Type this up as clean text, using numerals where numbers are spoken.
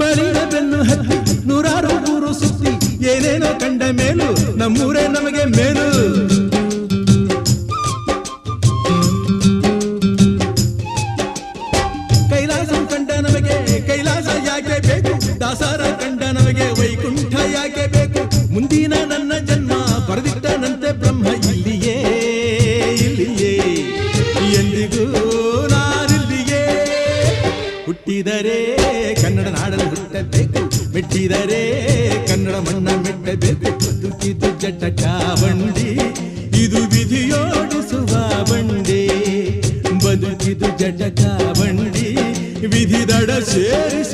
ಬಳಿದ ಬೆನ್ನು ಹತ್ತಿ ನೂರಾರು ಊರು ಸುತ್ತಿ ಏನೇನೋ ಕಂಡ ಮೇಲು ನಮ್ಮೂರೇ ನಮಗೆ ಮೇಲು. ಕೈಲಾಸ ಕಂಡ ನಮಗೆ ಕೈಲಾಸ ಯಾಕೆ ಬೇಕು, ದಾಸರ ಕಂಡ ನಮಗೆ ವೈಕುಂಠ ಯಾಕೆ ಬೇಕು. ಮುಂದಿನ ನನ್ನ ಜನ್ಮ ಬರೆದಿಟ್ಟನಂತೆ ಬ್ರಹ್ಮ ಇಲ್ಲಿಯೇ ಇಲ್ಲಿಯೇ ಎಂದಿಗೂ ನಾನಿಲ್ಲಿಯೇ. ಹುಟ್ಟಿದರೆ ಕನ್ನಡ ನಾಡಲು ಹುಟ್ಟಬೇಕು, ಮೆಟ್ಟಿದರೆ ಕನ್ನಡ ಮಣ್ಣ ಮೆಟ್ಟಬೇಕು. ಬದುಕಿದು ಜಟಕ ಬಂಡಿ, ಇದು ವಿಧಿಯೋಡಿಸುವ ಬಂಡಿ. ಬದುಕಿದು ಜಟಕ ಬಂಡಿ, ವಿಧಿ ದಡ ಸೇರಿಸುವ